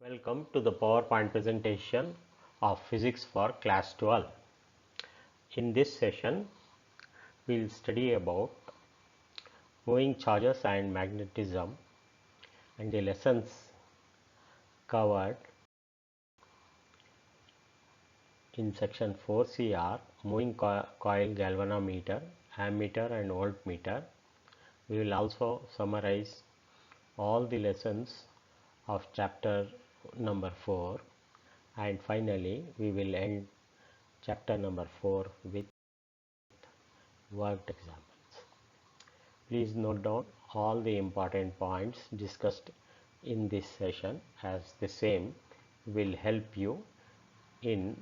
Welcome to the PowerPoint presentation of Physics for Class 12. In this session, we will study about moving charges and magnetism and the lessons covered in section 4C are moving coil, galvanometer, ammeter and voltmeter. We will also summarize all the lessons of chapter number 4, and finally we will end chapter number 4 with worked examples. Please note down all the important points discussed in this session, as the same will help you in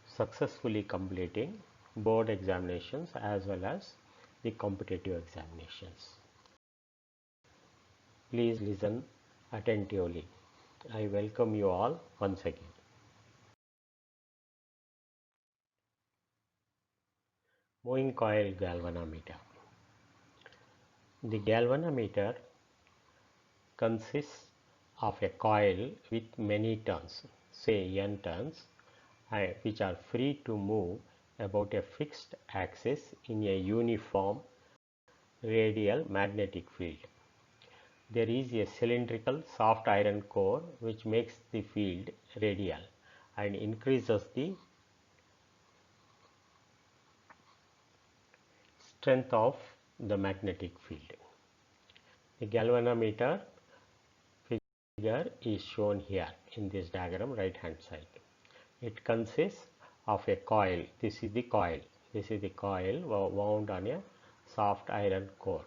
successfully completing board examinations as well as the competitive examinations. Please listen attentively. I welcome you all once again. Moving coil galvanometer. The galvanometer consists of a coil with many turns, say n turns, which are free to move about a fixed axis in a uniform radial magnetic field. There is a cylindrical soft iron core which makes the field radial and increases the strength of the magnetic field. The galvanometer figure is shown here in this diagram, right hand side. It consists of a coil. This is the coil. This is the coil wound on a soft iron core,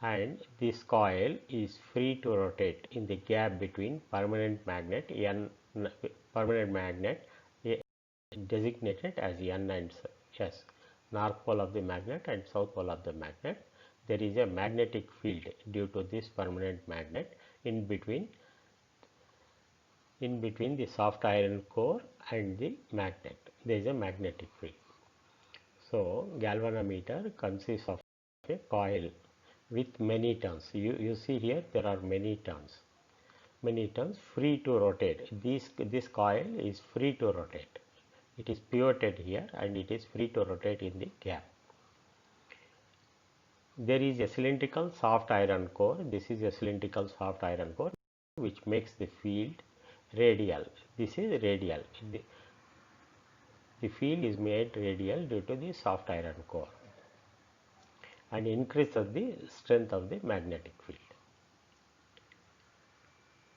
and this coil is free to rotate in the gap between permanent magnet designated as N and S, north pole of the magnet and south pole of the magnet. There is a magnetic field due to this permanent magnet in between the soft iron core and the magnet. There is a magnetic field. So galvanometer consists of a coil with many turns. You see here there are many turns free to rotate. This coil is free to rotate. It is pivoted here and it is free to rotate in the gap. There is a cylindrical soft iron core. This is a cylindrical soft iron core which makes the field radial. This is radial. The field is made radial due to the soft iron core and increases the strength of the magnetic field.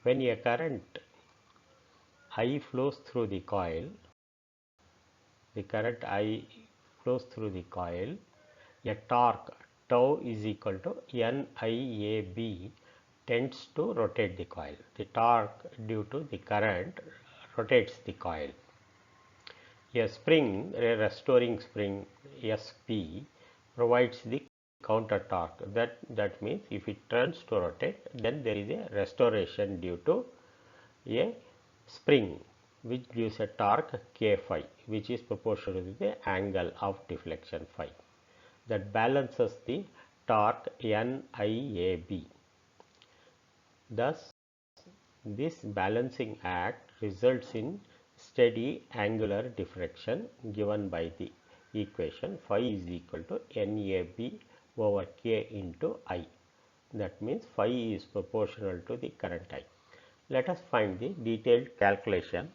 When a current I flows through the coil, a torque tau is equal to NIAB tends to rotate the coil. The torque due to the current rotates the coil. A spring, a restoring spring SP, provides the counter torque. That means if it turns to rotate, then there is a restoration due to a spring, which gives a torque K phi, which is proportional to the angle of deflection phi, that balances the torque NIAB. Thus, this balancing act results in steady angular diffraction given by the equation phi is equal to NAB over K into I. That means phi is proportional to the current I. Let us find the detailed calculations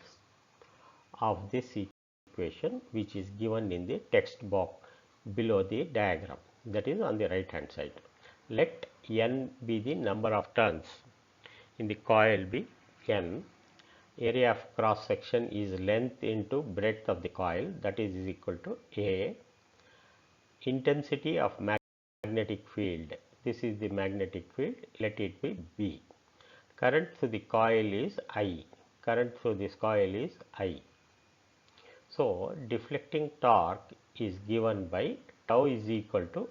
of this equation, which is given in the text box below the diagram, that is on the right hand side. Let N be the number of turns in the coil be N. Area of cross section is length into breadth of the coil, that is equal to A. Intensity of magnetic field, this is the magnetic field, let it be B. Current through the coil is I. Current through this coil is I. So deflecting torque is given by tau is equal to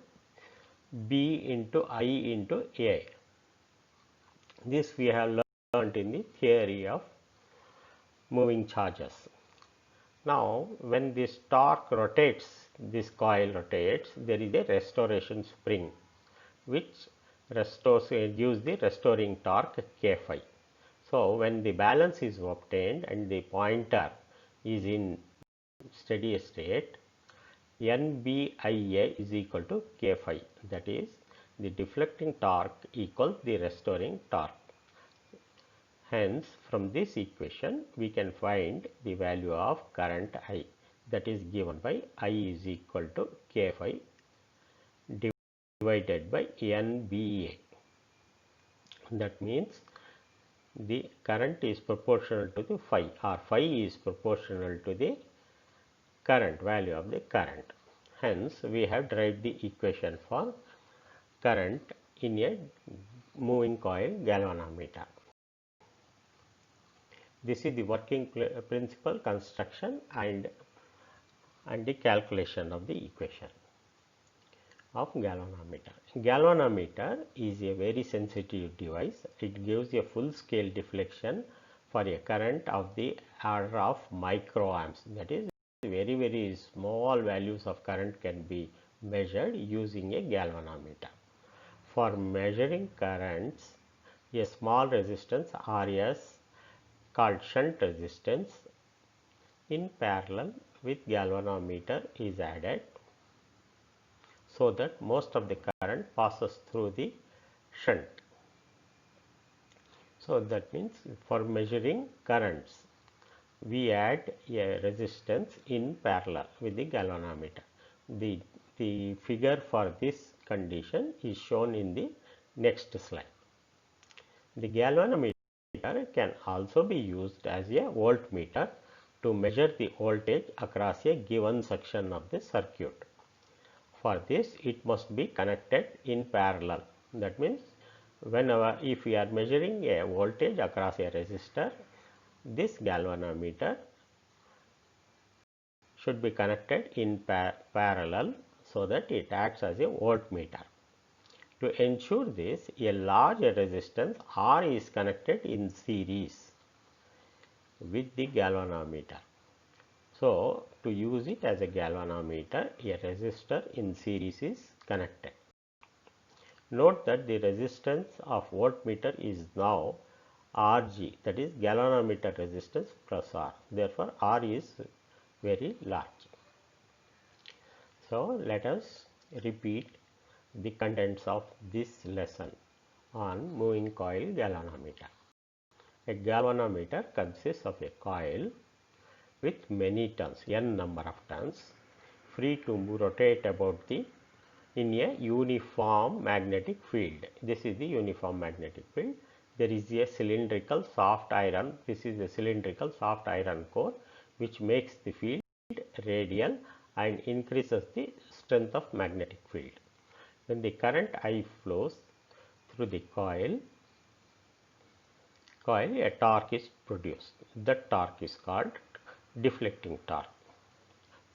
B into I into A. This we have learnt in the theory of moving charges. Now, when this torque rotates, this coil rotates, there is a restoration spring which gives the restoring torque K phi. So when the balance is obtained and the pointer is in steady state, NBIA is equal to K phi, that is the deflecting torque equals the restoring torque. Hence, from this equation, we can find the value of current I, that is given by I is equal to K phi divided by NBA. That means the current is proportional to the phi, or phi is proportional to the current, value of the current. Hence, we have derived the equation for current in a moving coil galvanometer. This is the working principle, construction and the calculation of the equation of galvanometer. Galvanometer is a very sensitive device. It gives a full scale deflection for a current of the order of microamps. That is, very small values of current can be measured using a galvanometer. For measuring currents, a small resistance RS called shunt resistance in parallel with galvanometer is added, so that most of the current passes through the shunt. So that means for measuring currents, we add a resistance in parallel with the galvanometer. The figure for this condition is shown in the next slide. The galvanometer can also be used as a voltmeter to measure the voltage across a given section of the circuit. For this, it must be connected in parallel. That means, whenever if we are measuring a voltage across a resistor, this galvanometer should be connected in parallel, so that it acts as a voltmeter. To ensure this, a large resistance R is connected in series with the galvanometer. So, to use it as a galvanometer, a resistor in series is connected. Note that the resistance of voltmeter is now Rg, that is galvanometer resistance plus R. Therefore, R is very large. So, let us repeat the contents of this lesson on moving coil galvanometer. A galvanometer consists of a coil with many turns, n number of turns, free to rotate about in a uniform magnetic field. This is the uniform magnetic field. There is a cylindrical soft iron. This is a cylindrical soft iron core, which makes the field radial and increases the strength of magnetic field. When the current I flows through the coil, a torque is produced. That torque is called deflecting torque.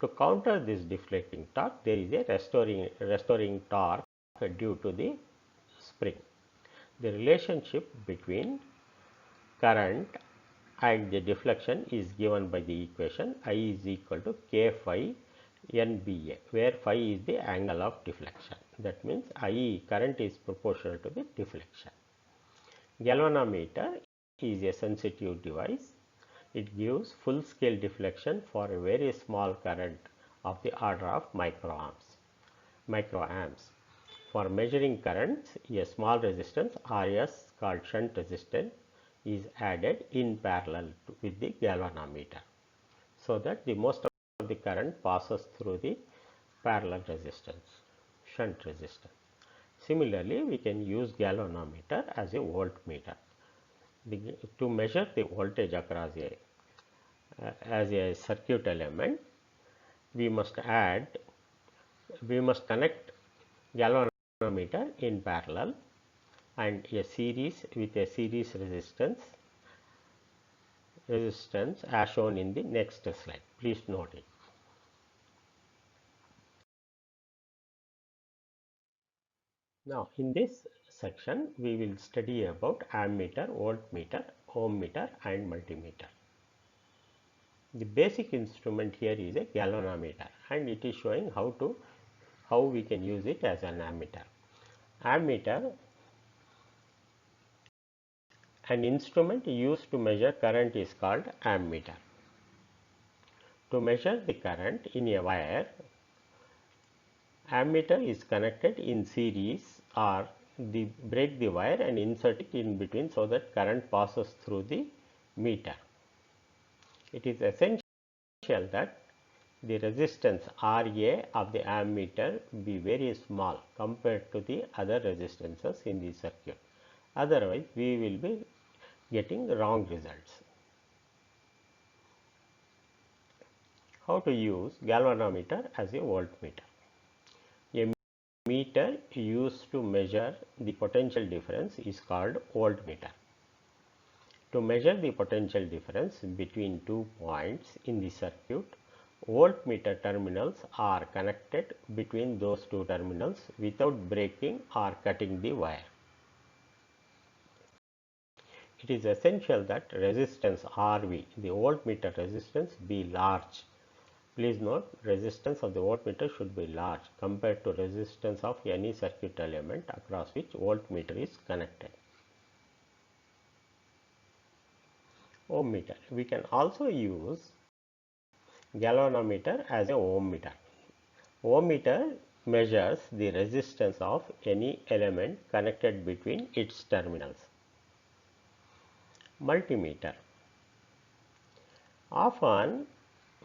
To counter this deflecting torque, there is a restoring torque due to the spring. The relationship between current and the deflection is given by the equation I is equal to K phi NBA, where phi is the angle of deflection. That means I, current, is proportional to the deflection. Galvanometer is a sensitive device. It gives full scale deflection for a very small current of the order of microamps. For measuring currents, a small resistance RS called shunt resistance is added in parallel with the galvanometer, so that the most of the current passes through the parallel resistance, shunt resistance. Similarly, we can use galvanometer as a voltmeter to measure the voltage across as a circuit element. We must connect galvanometer in parallel and a series with a series resistance as shown in the next slide. Please note it. Now, in this section, we will study about ammeter, voltmeter, ohm meter and multimeter. The basic instrument here is a galvanometer, and it is showing how we can use it as an ammeter. An instrument used to measure current is called ammeter. To measure the current in a wire, ammeter is connected in series or break the wire and insert it in between so that current passes through the meter. It is essential that the resistance Ra of the ammeter be very small compared to the other resistances in the circuit. Otherwise, we will be getting wrong results. How to use galvanometer as a voltmeter? A meter used to measure the potential difference is called voltmeter. To measure the potential difference between 2 points in the circuit, voltmeter terminals are connected between those two terminals without breaking or cutting the wire. It is essential that resistance Rv, the voltmeter resistance, be large. Please note, resistance of the voltmeter should be large compared to resistance of any circuit element across which voltmeter is connected. Ohm meter. We can also use galvanometer as a ohm meter. Ohm meter measures the resistance of any element connected between its terminals. Multimeter. Often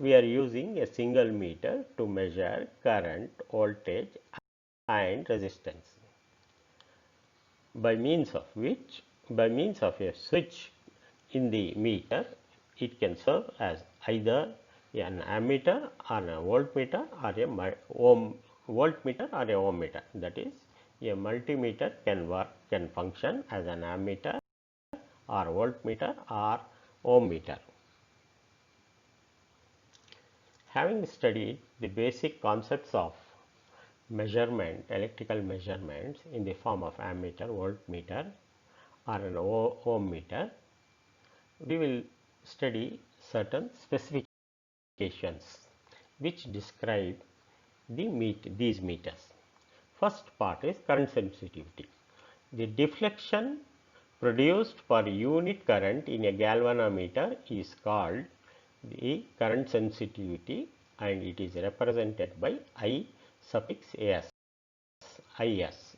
we are using a single meter to measure current, voltage and resistance, by means of a switch in the meter, it can serve as either an ammeter or a voltmeter or a voltmeter or a ohm meter. That is, a multimeter can function as an ammeter or voltmeter or ohm meter. Having studied the basic concepts of measurement, electrical measurements in the form of ammeter, voltmeter or an ohm meter, we will study certain specifications which describe these meters. First part is current sensitivity. The deflection produced per unit current in a galvanometer is called the current sensitivity, and it is represented by I suffix s, IS.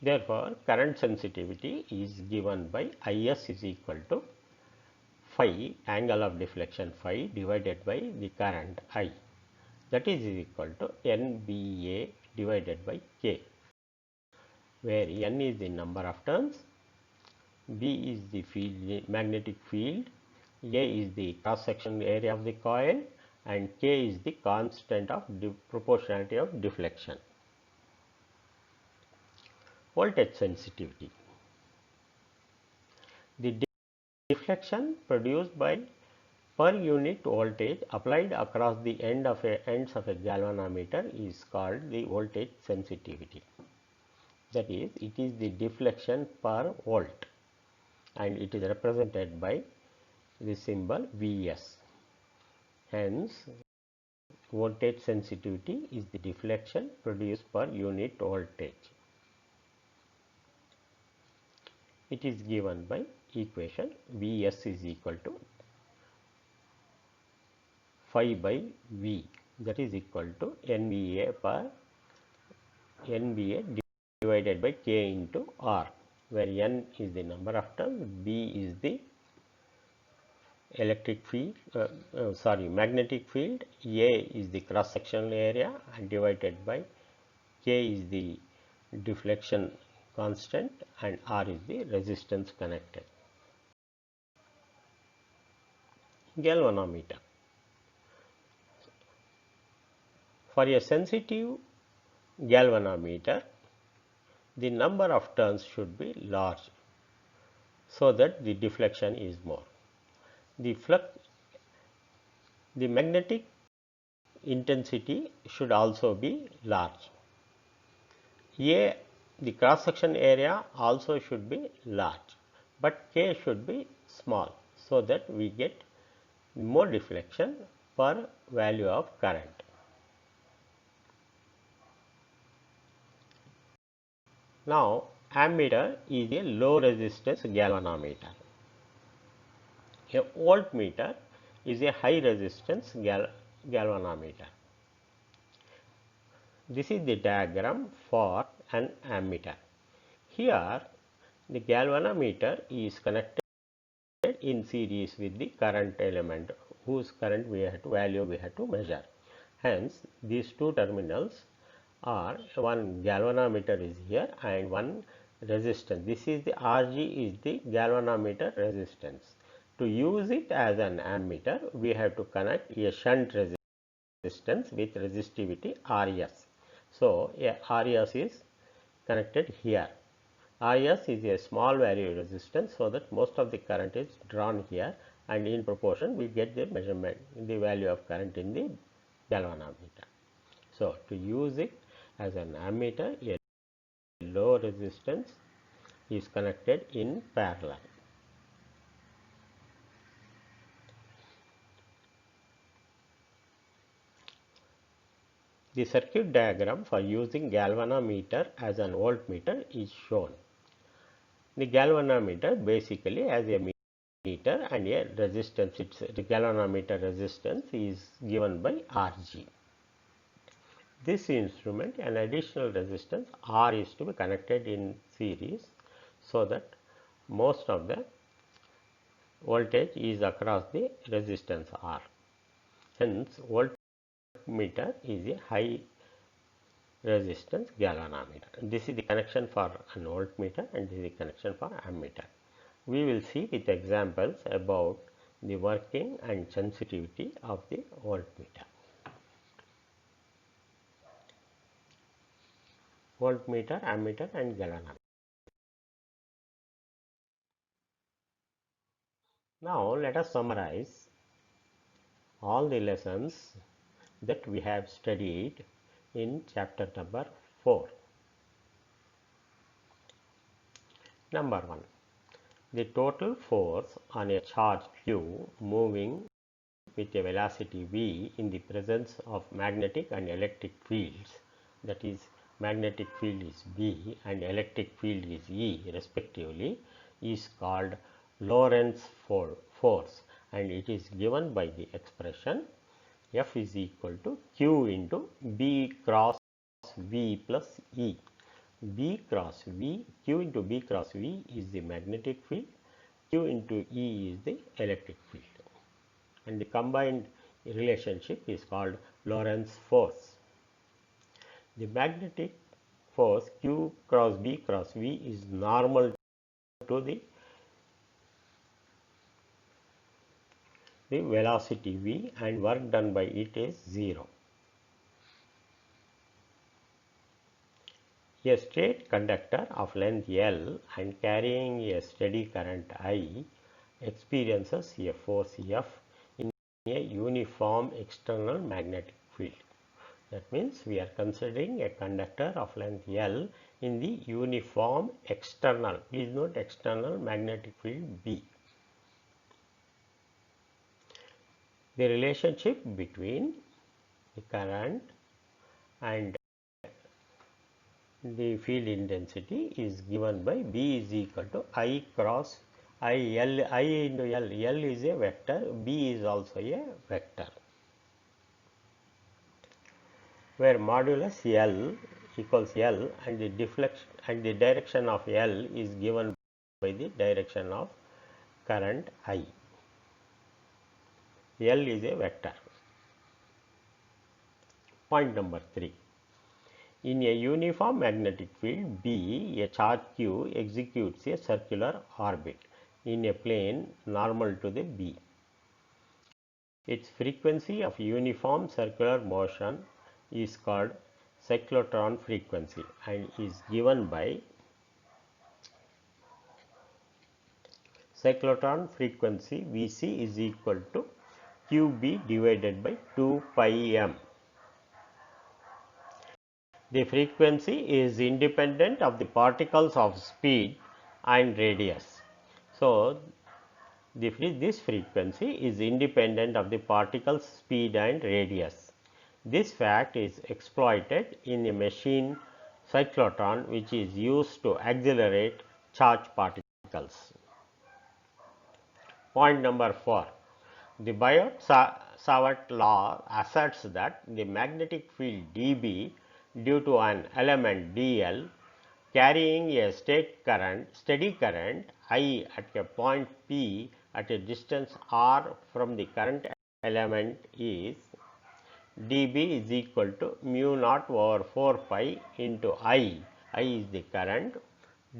Therefore, current sensitivity is given by IS is equal to phi, angle of deflection phi, divided by the current I, that is equal to NBA divided by K, where N is the number of turns, B is the field, magnetic field, A is the cross section area of the coil, and K is the constant of proportionality of deflection. Voltage sensitivity. The deflection produced by per unit voltage applied across the ends of a galvanometer is called the voltage sensitivity. That is, it is the deflection per volt, and it is represented by the symbol Vs. Hence, voltage sensitivity is the deflection produced per unit voltage. It is given by equation Vs is equal to phi by V, that is equal to NBA divided by K into R, where N is the number of turns, B is the magnetic field, A is the cross sectional area, and divided by K is the deflection constant, and R is the resistance connected. Galvanometer. For a sensitive galvanometer, the number of turns should be large so that the deflection is more. The magnetic intensity should also be large. A, the cross section area also should be large, but K should be small so that we get more deflection per value of current. Now, ammeter is a low resistance galvanometer. A voltmeter is a high resistance galvanometer. This is the diagram for an ammeter. Here, the galvanometer is connected in series with the current element whose current value we have to measure. Hence, these two terminals are one galvanometer is here and one resistance. This is the Rg is the galvanometer resistance. To use it as an ammeter, we have to connect a shunt resistance with resistivity Rs. So, Rs is connected here. Rs is a small value resistance, so that most of the current is drawn here, and in proportion we get the measurement, the value of current in the galvanometer. So, to use it as an ammeter, a low resistance is connected in parallel. The circuit diagram for using galvanometer as an voltmeter is shown. The galvanometer basically has a meter and a resistance. The galvanometer resistance is given by Rg. This instrument, an additional resistance R is to be connected in series, so that most of the voltage is across the resistance R. Hence, voltmeter is a high resistance galvanometer. This is the connection for an voltmeter and this is the connection for ammeter. We will see with examples about the working and sensitivity of the voltmeter. Voltmeter, ammeter and galvanometer. Now, let us summarize all the lessons that we have studied in chapter number 4. Number 1. The total force on a charge q moving with a velocity v in the presence of magnetic and electric fields, that is, magnetic field is B and electric field is E respectively, is called Lorentz force, and it is given by the expression F is equal to Q into B cross V plus E. B cross V, Q into B cross V is the magnetic field, Q into E is the electric field, and the combined relationship is called Lorentz force. The magnetic force Q cross B cross V is normal to the velocity V, and work done by it is 0. A straight conductor of length L and carrying a steady current I experiences a force F in a uniform external magnetic field. That means we are considering a conductor of length L in the uniform external, please note external magnetic field B. The relationship between the current and the field intensity is given by B is equal to I cross I L, I into L. L is a vector, B is also a vector, where modulus L equals L and the deflection and the direction of L is given by the direction of current I. L is a vector. Point number 3. In a uniform magnetic field B, a charge q executes a circular orbit in a plane normal to the B. Its frequency of uniform circular motion is called cyclotron frequency and is given by cyclotron frequency Vc is equal to Qb divided by 2 pi m. The frequency is independent of the particles of speed and radius. So, this frequency is independent of the particles speed and radius. This fact is exploited in a machine cyclotron, which is used to accelerate charged particles. Point number 4. The Biot-Savart law asserts that the magnetic field dB due to an element dl carrying a steady current I at a point P at a distance r from the current element is dB is equal to mu naught over 4 pi into I is the current,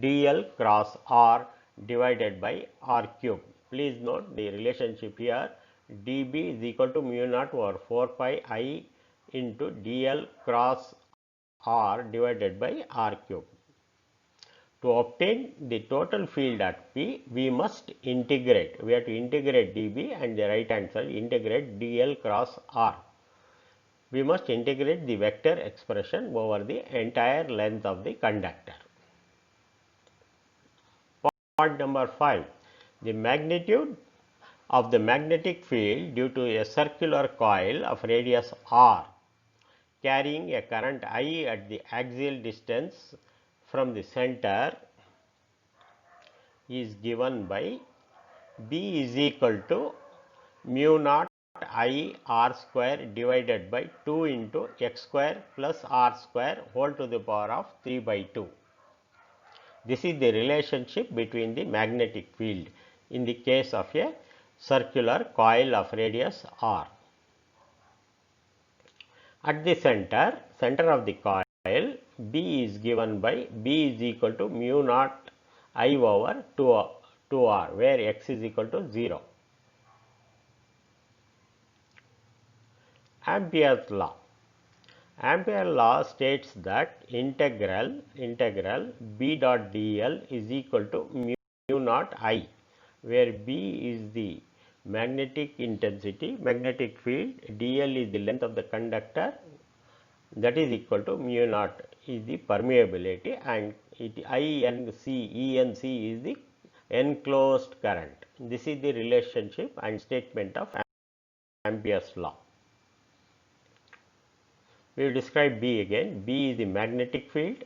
dl cross r divided by r cube. Please note the relationship here, dB is equal to mu naught over 4 pi I into dl cross r divided by r cube. To obtain the total field at P, we must integrate. We have to integrate dB and the right hand side integrate dl cross r. We must integrate the vector expression over the entire length of the conductor. Point number 5. The magnitude of the magnetic field due to a circular coil of radius r carrying a current I at the axial distance from the center is given by B is equal to mu naught I r square divided by 2 into x square plus r square whole to the power of 3 by 2. This is the relationship between the magnetic field in the case of a circular coil of radius r. At the center of the coil, B is given by B is equal to mu naught I over 2r, where x is equal to 0. Ampere's law. Ampere law states that integral B dot dl is equal to mu naught I, where B is the magnetic intensity, magnetic field, dl is the length of the conductor, that is equal to mu naught is the permeability, and ENC is the enclosed current. This is the relationship and statement of Ampere's law. We will describe B again. B is the magnetic field,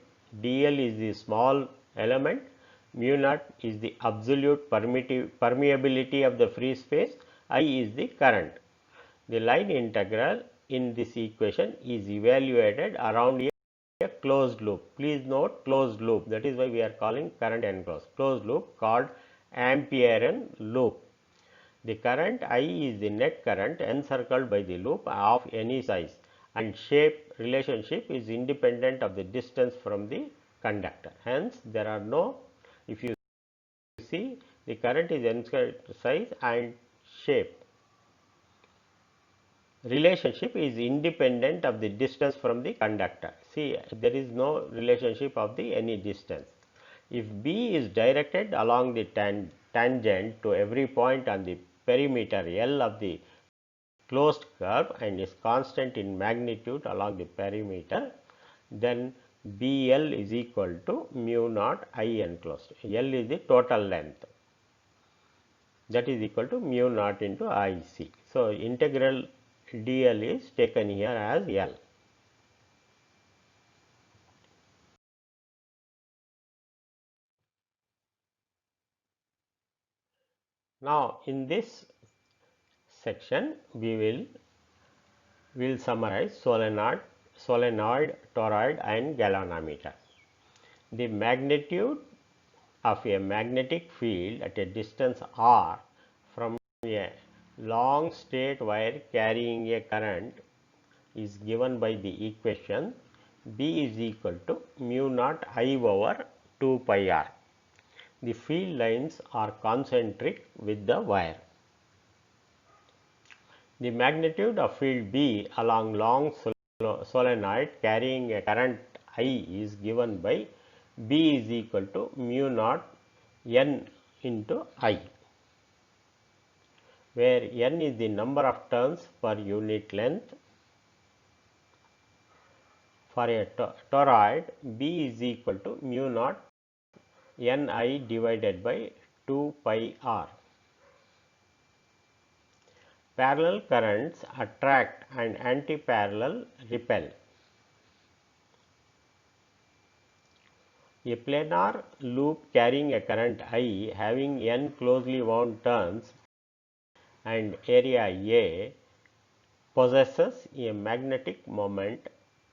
dl is the small element, mu naught is the absolute permeability of the free space, I is the current. The line integral in this equation is evaluated around a closed loop. Please note closed loop, that is why we are calling current enclosed. Closed loop called Amperean loop. The current I is the net current encircled by the loop of any size, and shape relationship is independent of the distance from the conductor. Hence, there are no, if you see, the current is encircled size and shape. Relationship is independent of the distance from the conductor. See, there is no relationship of the any distance. If B is directed along the tangent to every point on the perimeter L of the closed curve and is constant in magnitude along the perimeter, then BL is equal to mu naught I enclosed. L is the total length, that is equal to mu naught into IC. So, integral dl is taken here as L. Now, in this section we will summarize solenoid, toroid and galvanometer. The magnitude of a magnetic field at a distance r from a long straight wire carrying a current is given by the equation B is equal to mu naught I over 2 pi r. The field lines are concentric with the wire. The magnitude of field B along long solenoid carrying a current I is given by B is equal to mu naught N into I, where N is the number of turns per unit length. For a toroid, B is equal to mu naught Ni divided by 2 pi r. Parallel currents attract and anti-parallel repel. A planar loop carrying a current I having n closely wound turns and area A possesses a magnetic moment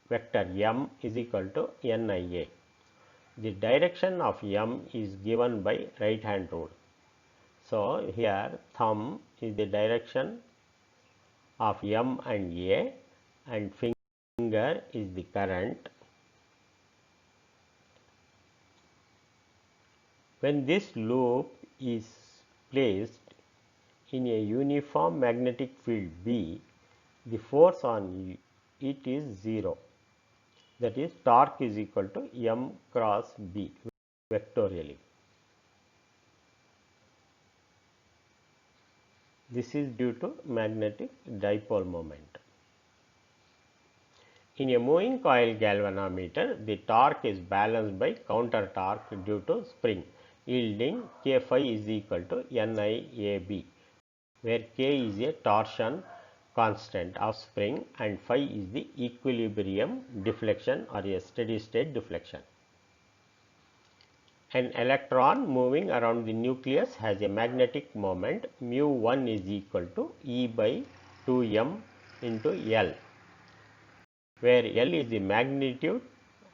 vector m is equal to NIA. The direction of m is given by right hand rule. So, here thumb is the direction of m and A and finger is the current. When this loop is placed in a uniform magnetic field B, the force on it is 0, that is torque is equal to m cross B vectorially. This is due to magnetic dipole moment. In a moving coil galvanometer, the torque is balanced by counter torque due to spring, yielding K phi is equal to NIAB, where K is a torsion constant of spring and phi is the equilibrium deflection or a steady state deflection. An electron moving around the nucleus has a magnetic moment mu1 is equal to E by 2m into L, where L is the magnitude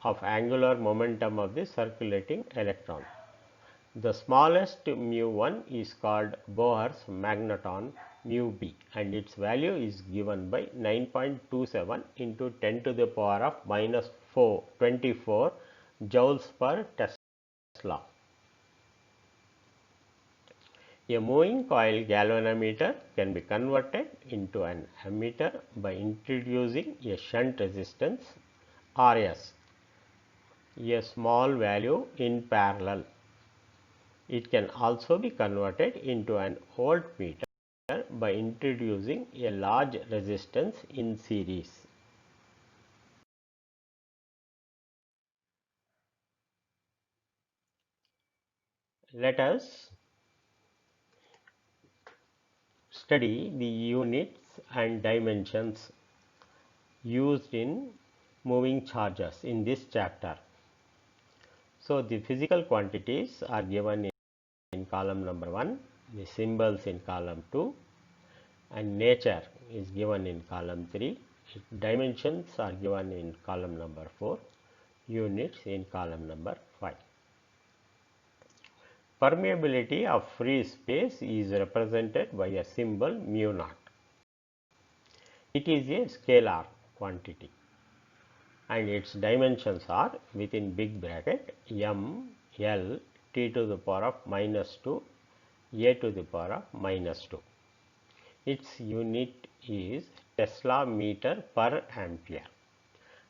of angular momentum of the circulating electron. The smallest mu1 is called Bohr's magneton mu b and its value is given by 9.27 into 10 to the power of minus 24 joules per Tesla. A moving coil galvanometer can be converted into an ammeter by introducing a shunt resistance Rs, a small value in parallel. It can also be converted into an voltmeter by introducing a large resistance in series. Let us study the units and dimensions used in moving charges in this chapter. So, the physical quantities are given in column number 1, the symbols in column 2, and nature is given in column 3, dimensions are given in column number 4, units in column number 5. Permeability of free space is represented by a symbol mu naught. It is a scalar quantity and its dimensions are within big bracket m, L, t to the power of minus 2, a to the power of minus 2. Its unit is Tesla meter per ampere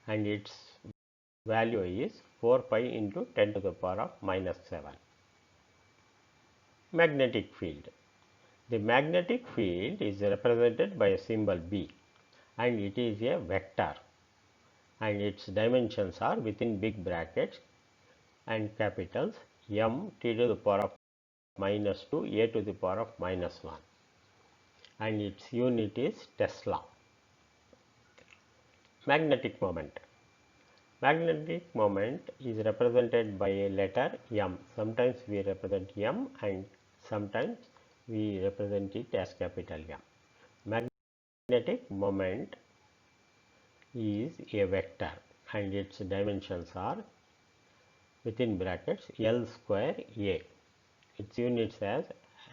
and its value is 4 pi into 10 to the power of minus 7. Magnetic field. The magnetic field is represented by a symbol B and it is a vector and its dimensions are within big brackets and capitals m t to the power of minus 2 a to the power of minus 1 and its unit is Tesla. Magnetic moment. Magnetic moment is represented by a letter m. Sometimes we represent m and sometimes we represent it as capital M. Magnetic moment is a vector and its dimensions are within brackets L square A. Its units as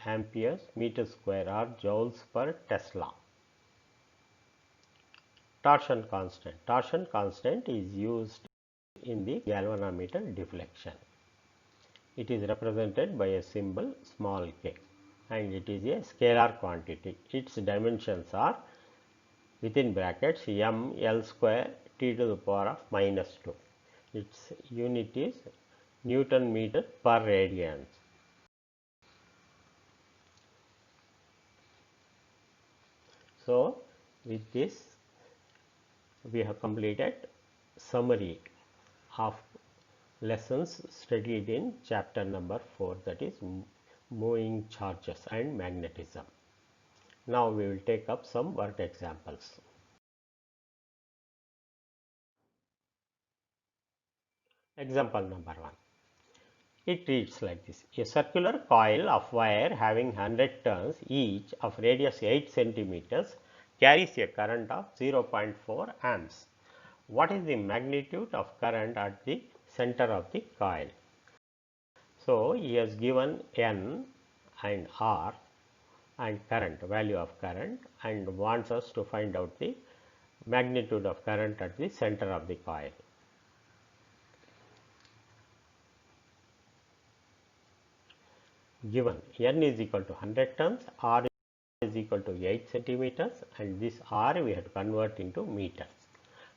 amperes meter square or joules per Tesla. Torsion constant. Torsion constant is used in the galvanometer deflection. It is represented by a symbol small k and it is a scalar quantity. Its dimensions are within brackets m L square t to the power of minus 2. Its unit is Newton meter per radians. So, with this we have completed summary of lessons studied in chapter number 4, that is moving charges and magnetism. Now, we will take up some work examples. Example number 1. It reads like this: a circular coil of wire having 100 turns each of radius 8 centimeters carries a current of 0.4 amps. What is the magnitude of current at the center of the coil? So, he has given N and R and current, value of current, and wants us to find out the magnitude of current at the center of the coil. Given N is equal to 100 turns, R is equal to 8 centimeters, and this R we have to convert into meters.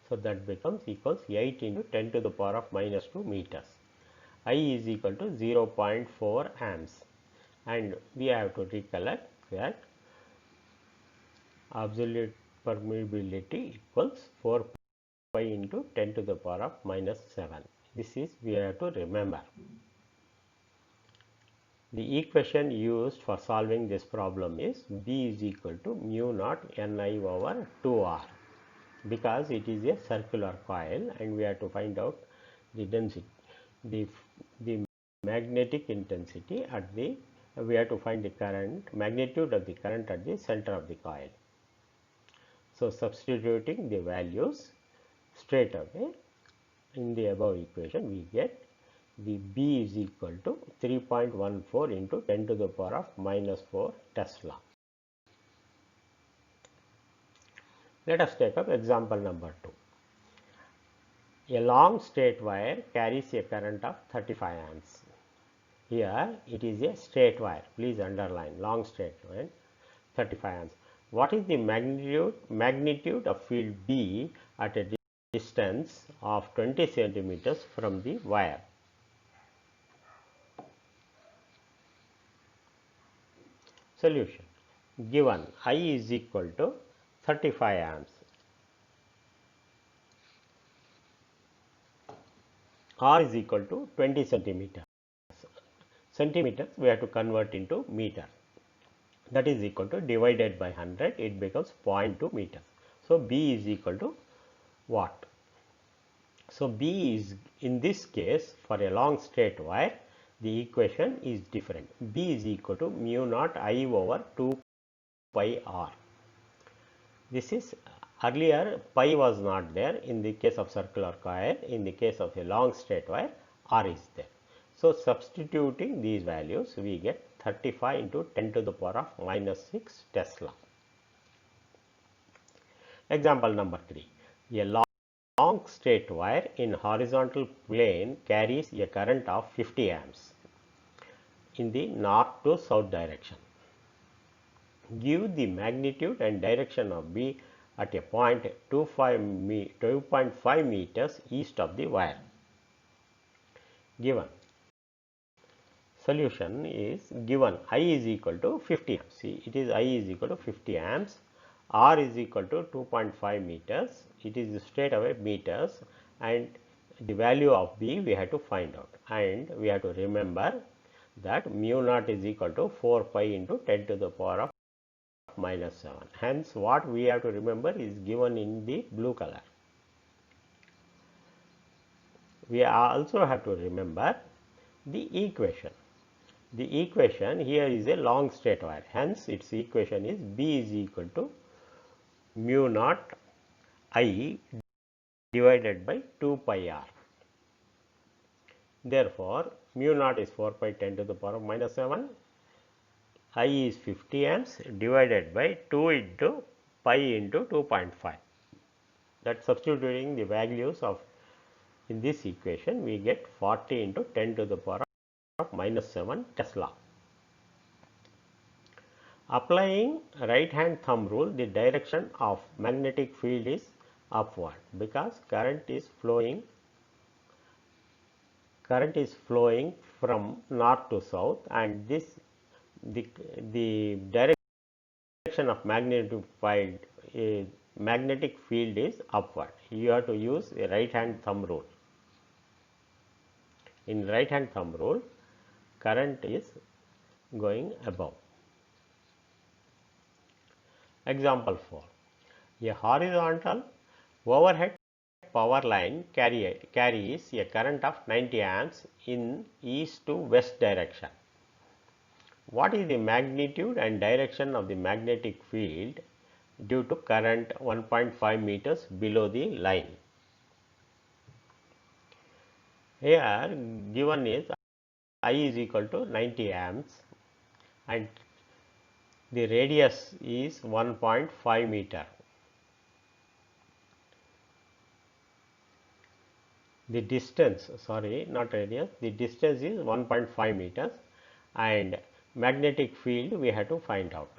So, that becomes equals 8 into 10 to the power of minus 2 meters. I is equal to 0.4 amps, and we have to recollect that absolute permeability equals 4 pi into 10 to the power of minus 7. This is we have to remember. The equation used for solving this problem is B is equal to mu naught Ni over 2R, because it is a circular coil and we have to find out the density, the magnetic intensity at the, we have to find the current, magnitude of the current at the center of the coil. So, substituting the values straight away in the above equation, we get the B is equal to 3.14 into 10 to the power of minus 4 Tesla. Let us take up example number 2. A long straight wire carries a current of 35 amps. Here it is a straight wire, please underline long straight wire, 35 amps. What is the magnitude of field B at a distance of 20 centimeters from the wire? Solution: given I is equal to 35 amps, R is equal to 20 centimeters. Centimeters we have to convert into meter. That is equal to, divided by 100, it becomes 0.2 meters. So, B is equal to what? So, B is, in this case, for a long straight wire, the equation is different. B is equal to mu naught I over 2 pi R. This is, earlier pi was not there in the case of circular coil. In the case of a long straight wire, R is there. So, substituting these values, we get 35 into 10 to the power of minus 6 Tesla. Example number 3. A long straight wire in horizontal plane carries a current of 50 amps in the north to south direction. Give the magnitude and direction of B at a point 2.5 meters east of the wire. Given. Solution is given I is equal to 50 amps. See, it is I is equal to 50 amps, R is equal to 2.5 meters, it is straight away meters, and the value of B we have to find out, and we have to remember that mu naught is equal to 4 pi into 10 to the power of minus 7. Hence, what we have to remember is given in the blue color. We also have to remember the equation. The equation here is a long straight wire, hence its equation is B is equal to mu naught I divided by 2 pi R. Therefore, mu naught is 4 pi 10 to the power of minus 7, I is 50 amps divided by 2 into pi into 2.5. That, substituting the values of in this equation, we get 40 into 10 to the power of minus 7 Tesla. Applying right hand thumb rule, the direction of magnetic field is upward, because current is flowing from north to south, and this the direction of magnetic field is upward. You have to use a right hand thumb rule. In right hand thumb rule, current is going above. Example 4. A horizontal overhead power line carries a current of 90 amps in east to west direction. What is the magnitude and direction of the magnetic field due to current 1.5 meters below the line? Here given is I is equal to 90 amps and the radius is 1.5 meter. The distance, sorry, not radius, the distance is 1.5 meters and magnetic field we have to find out.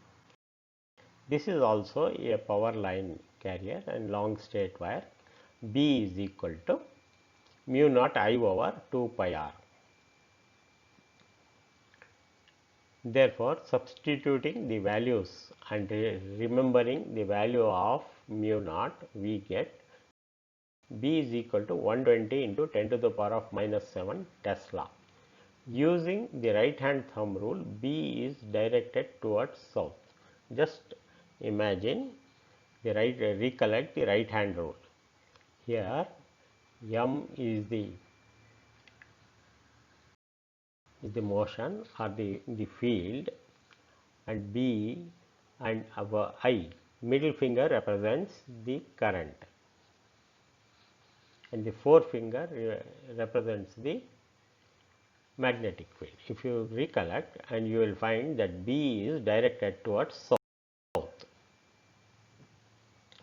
This is also a power line carrier and long straight wire. B is equal to mu naught I over 2 pi r. Therefore, substituting the values and remembering the value of mu naught, we get B is equal to 120 into 10 to the power of minus 7 Tesla. Using the right hand thumb rule, B is directed towards south. Just imagine the recollect the right hand rule. Here M is the motion or the field, and B and our I, middle finger represents the current and the forefinger represents the magnetic field. If you recollect, and you will find that B is directed towards south.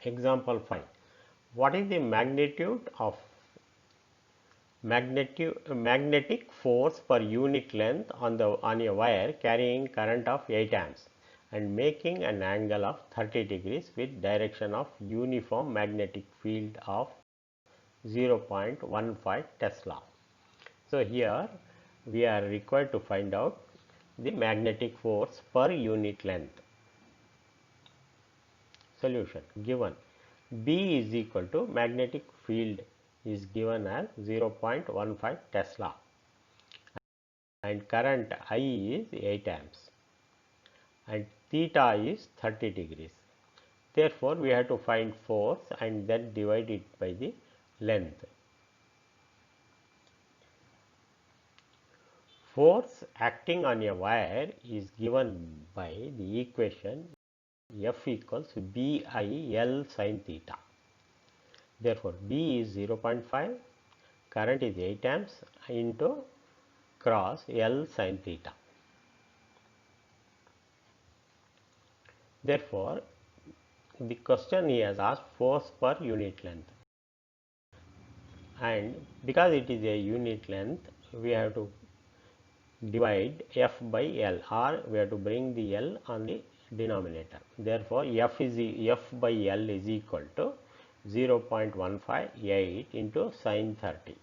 Example 5. What is the magnitude of magnetic force per unit length on a wire carrying current of 8 amps and making an angle of 30 degrees with direction of uniform magnetic field of 0.15 Tesla? So here we are required to find out the magnetic force per unit length. Solution: given B is equal to magnetic field is given as 0.15 Tesla and current I is 8 amps and theta is 30 degrees. Therefore, we have to find force and then divide it by the length. Force acting on a wire is given by the equation F equals B I L sin theta. Therefore, B is 0.5, current is 8 amps into cross L sin theta. Therefore, the question he has asked force per unit length, and because it is a unit length, we have to divide F by L, or we have to bring the L on the denominator. Therefore, F by L is equal to 0.158 into sin 30.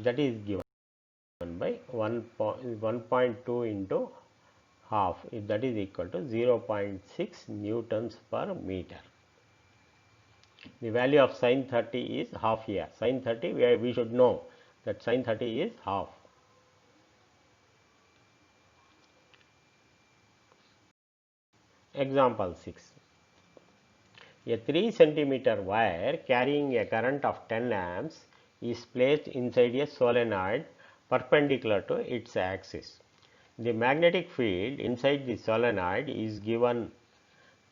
That is given by 1.2 into half, that is equal to 0.6 newtons per meter. The value of sin 30 is half here. Sin 30, we should know that sin 30 is half. Example 6. A 3 centimeter wire carrying a current of 10 amps is placed inside a solenoid perpendicular to its axis. The magnetic field inside the solenoid is given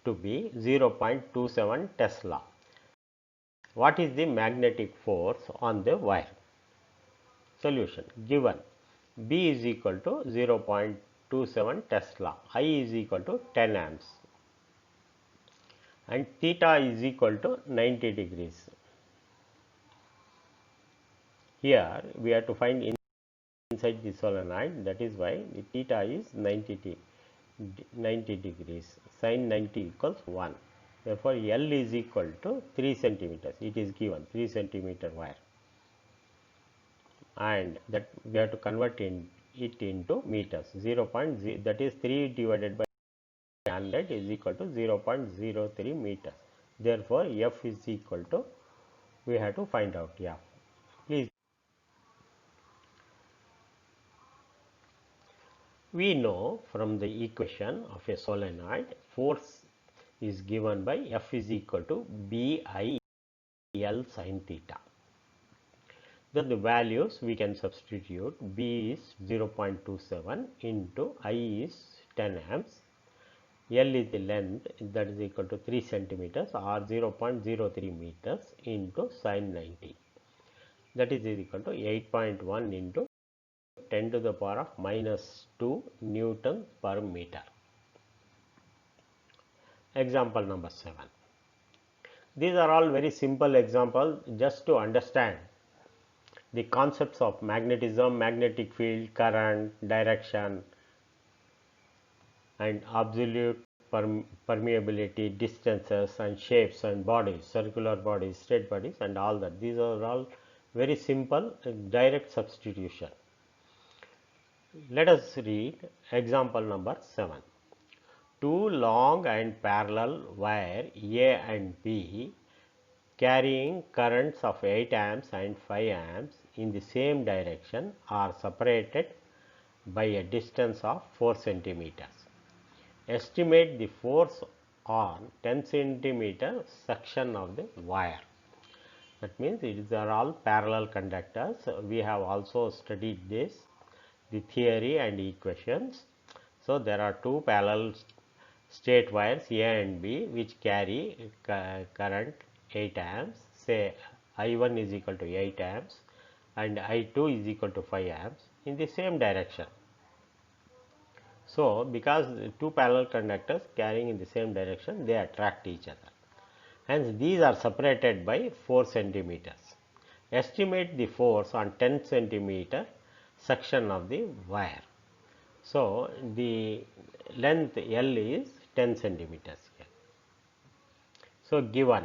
to be 0.27 Tesla. What is the magnetic force on the wire? Solution: given B is equal to 0.27 Tesla, I is equal to 10 amps and theta is equal to 90 degrees. Here we have to find inside the solenoid, that is why the theta is 90 degrees. Sin 90 equals 1. Therefore, L is equal to 3 centimeters. It is given 3 centimeter wire, and that we have to convert it into meters. 0.0, that is 3 divided by 100 is equal to 0.03 meters. Therefore, F is equal to, we have to find out F. Please. We know from the equation of a solenoid, force is given by F is equal to B I L sin theta. Then the values we can substitute. B is 0.27 into I is 10 amps. L is the length, that is equal to 3 centimeters or 0.03 meters into sin 90. That is equal to 8.1 into 10 to the power of minus 2 Newton per meter. Example number 7. These are all very simple examples just to understand the concepts of magnetism, magnetic field, current, direction, and absolute permeability, distances and shapes and bodies, circular bodies, straight bodies and all that. These are all very simple direct substitution. Let us read example number 7. Two long and parallel wire A and B carrying currents of 8 amps and 5 amps in the same direction are separated by a distance of 4 centimeters. Estimate the force on 10 centimeter section of the wire. That means these are all parallel conductors. We have also studied this, the theory and equations. So there are two parallel straight wires A and B which carry current 8 amps. Say I1 is equal to 8 amps and I2 is equal to 5 amps in the same direction. So because two parallel conductors carrying in the same direction, they attract each other. Hence these are separated by 4 centimeters. Estimate the force on 10 centimeter section of the wire. So the length L is 10 centimeters here. So given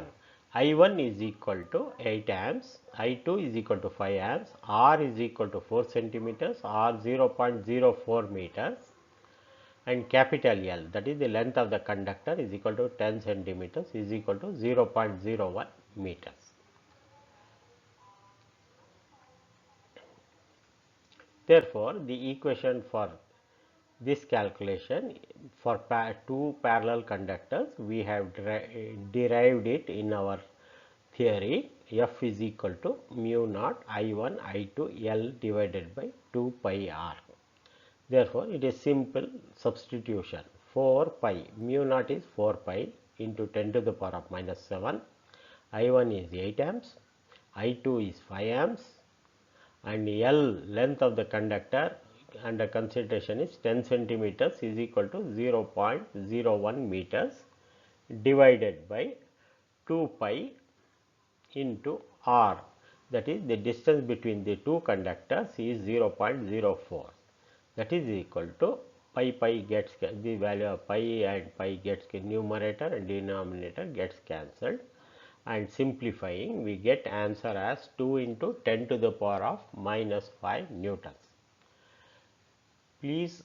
I1 is equal to 8 amps, I2 is equal to 5 amps, R is equal to 4 centimeters or 0.04 meters, and capital L, that is the length of the conductor, is equal to 10 centimeters is equal to 0.01 meters. Therefore, the equation for this calculation for two parallel conductors, we have derived it in our theory. F is equal to mu naught I1 I2 L divided by 2 pi R. Therefore, it is simple substitution. 4 pi, mu naught is 4 pi into 10 to the power of minus 7. I1 is 8 amps, I2 is 5 amps, and L, length of the conductor under consideration, is 10 centimeters is equal to 0.01 meters divided by 2 pi into R, that is the distance between the two conductors is 0.04. That is equal to pi gets the value of pi and pi gets numerator and denominator gets cancelled, and simplifying we get answer as 2 into 10 to the power of minus 5 newtons. Please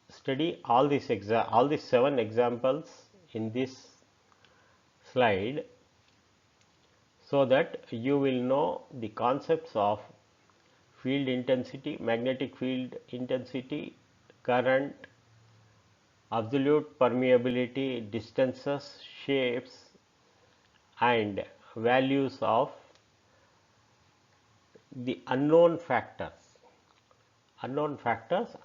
study all these 7 examples in this slide so that you will know the concepts of field intensity, magnetic field intensity, current, absolute permeability, distances, shapes and values of the unknown factors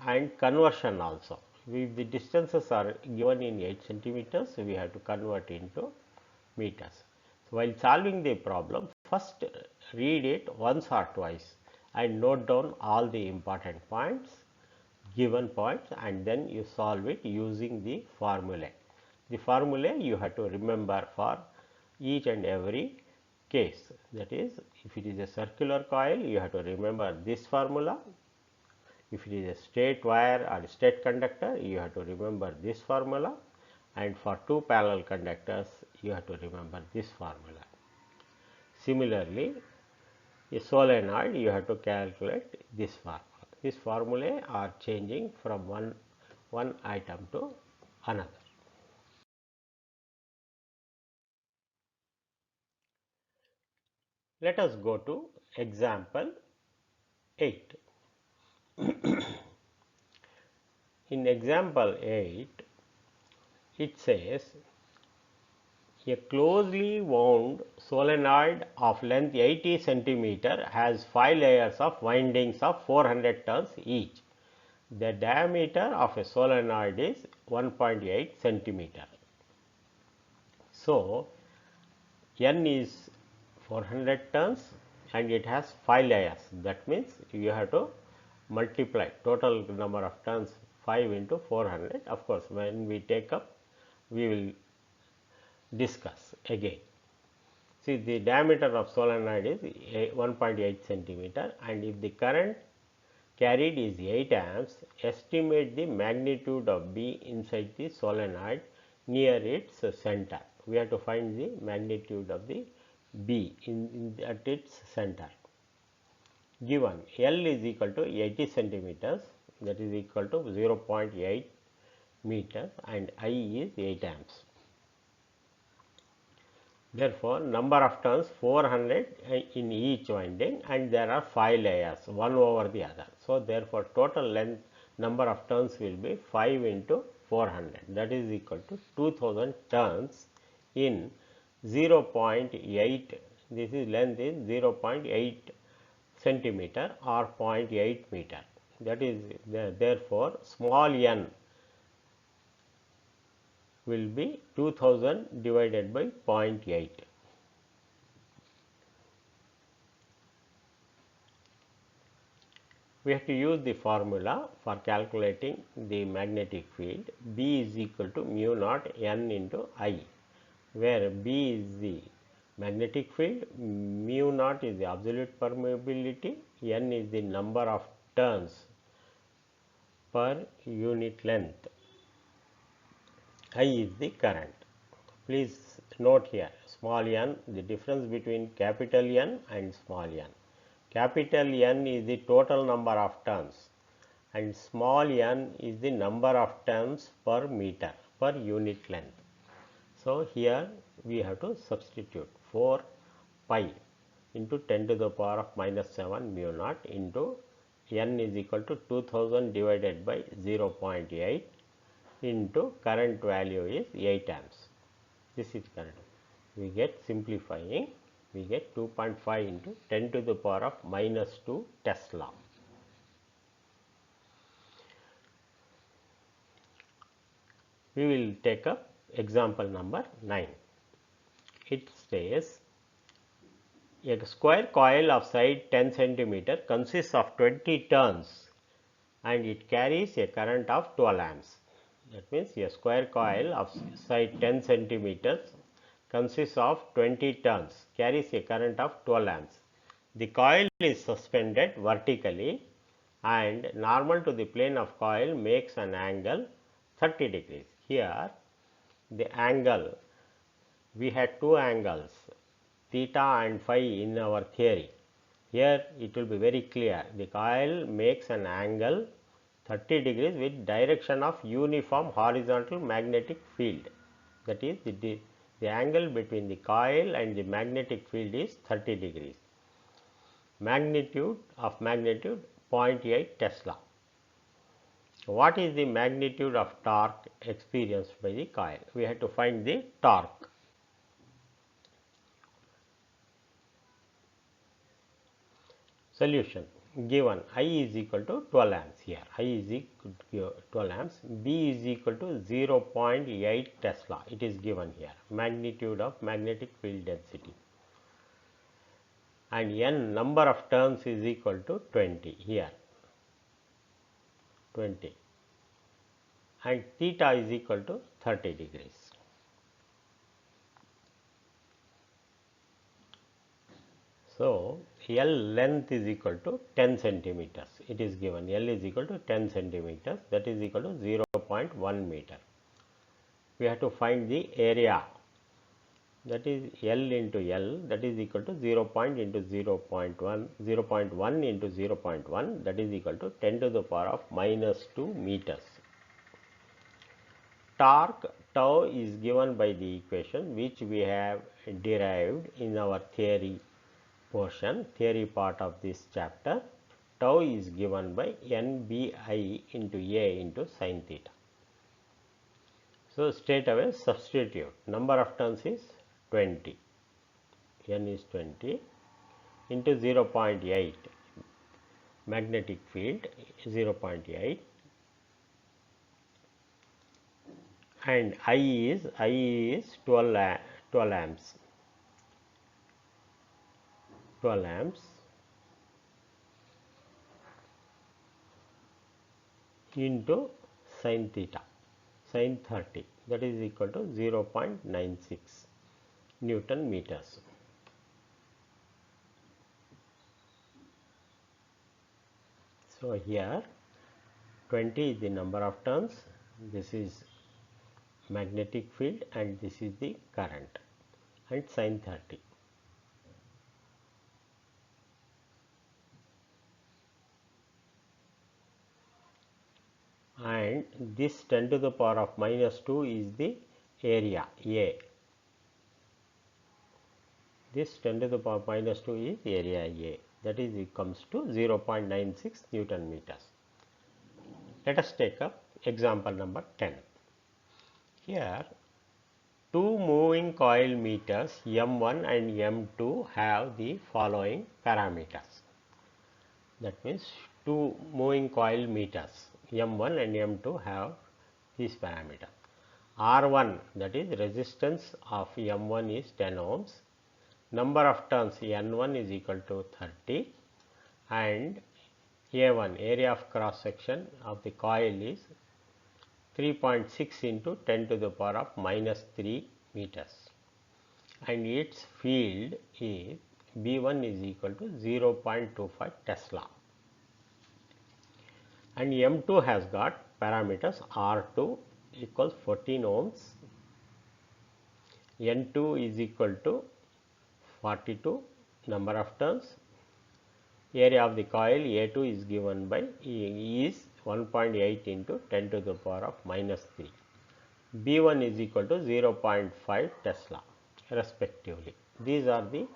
and conversion also. If the distances are given in 8 centimeters, we have to convert into meters. So while solving the problem, first read it once or twice and note down all the important points, given points, and then you solve it using the formula. The formula you have to remember for each and every case. That is, if it is a circular coil, you have to remember this formula. If it is a straight wire or straight conductor, you have to remember this formula, and for two parallel conductors, you have to remember this formula. Similarly, a solenoid, you have to calculate this formula. These formulae are changing from one item to another. Let us go to example 8. In example 8, it says A closely wound solenoid of length 80 centimeter has 5 layers of windings of 400 turns each. The diameter of a solenoid is 1.8 centimeter. So, N is 400 turns and it has 5 layers. That means you have to multiply total number of turns 5 into 400. Of course, when we take up, we will discuss again. See, the diameter of solenoid is 1.8 centimeter, and if the current carried is 8 amps, estimate the magnitude of B inside the solenoid near its center. We have to find the magnitude of the B at its center. Given L is equal to 80 centimeters, that is equal to 0.8 meters, and I is 8 amps. Therefore, number of turns 400 in each winding, and there are 5 layers, one over the other. So, therefore, total length number of turns will be 5 into 400, that is equal to 2000 turns in 0.8. This is length is 0.8 centimeter or 0.8 meter. That is therefore, small n will be 2000 divided by 0.8. We have to use the formula for calculating the magnetic field. B is equal to mu naught N into I, where B is the magnetic field, mu naught is the absolute permeability, N is the number of turns per unit length, I is the current. Please note here, small n, the difference between capital N and small n. Capital N is the total number of turns and small n is the number of turns per meter per unit length. So, here we have to substitute 4 pi into 10 to the power of minus 7 mu naught into N is equal to 2000 divided by 0.8 into current value is 8 amps. This is current. We get simplifying, we get 2.5 into 10 to the power of minus 2 Tesla. We will take up example number 9. It says a square coil of side 10 centimeter consists of 20 turns and it carries a current of 12 amps. That means a square coil of side 10 centimeters consists of 20 turns, carries a current of 12 amps. The coil is suspended vertically and normal to the plane of coil makes an angle 30 degrees. Here the angle, we had two angles theta and phi in our theory. Here it will be very clear, the coil makes an angle 30 degrees with direction of uniform horizontal magnetic field. That is the angle between the coil and the magnetic field is 30 degrees. Magnitude 0.8 Tesla. What is the magnitude of torque experienced by the coil? We have to find the torque. Solution. Given I is equal to 12 amps here, I is equal to 12 amps, B is equal to 0.8 Tesla, it is given here, magnitude of magnetic field density, and N number of turns is equal to 20 here, 20, and theta is equal to 30 degrees. So, L length is equal to 10 centimeters, it is given L is equal to 10 centimeters, that is equal to 0.1 meter. We have to find the area, that is L into L, that is equal to 0. Into 0.1, 0.1 into 0.1, that is equal to 10 to the power of minus 2 meters. Torque tau is given by the equation which we have derived in our theory portion, theory part of this chapter. Tau is given by NBI into A into sin theta. So, straight away substitute, number of turns is 20, n is 20 into 0.8, magnetic field 0.8, and I is 12 amps, 12 amps into sin theta, sin 30, that is equal to 0.96 Newton meters. So here 20 is the number of turns, this is magnetic field, and this is the current, and sin 30. And this 10 to the power of minus 2 is the area A. This 10 to the power minus 2 is area A, that is it comes to 0.96 Newton meters. Let us take up example number 10. Here two moving coil meters M1 and M2 have the following parameters. That means two moving coil meters M1 and M2 have these parameters. R1, that is resistance of M1 is 10 ohms, number of turns N1 is equal to 30, and A1, area of cross section of the coil, is 3.6 into 10 to the power of minus 3 meters, and its field is B1 is equal to 0.25 Tesla, and M2 has got parameters R2 equals 14 ohms, N2 is equal to 42 number of turns, area of the coil A2 is given by is 1.8 into 10 to the power of minus 3. B1 is equal to 0.5 Tesla respectively. These are the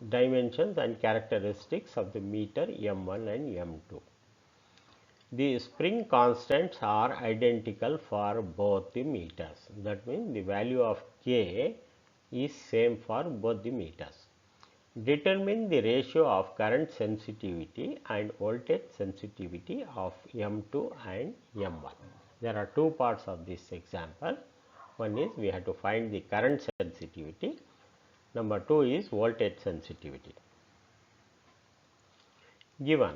dimensions and characteristics of the meter M1 and M2. The spring constants are identical for both the meters. That means the value of K is same for both the meters. Determine the ratio of current sensitivity and voltage sensitivity of M2 and M1. There are two parts of this example. One is we have to find the current sensitivity. Number two is voltage sensitivity. Given.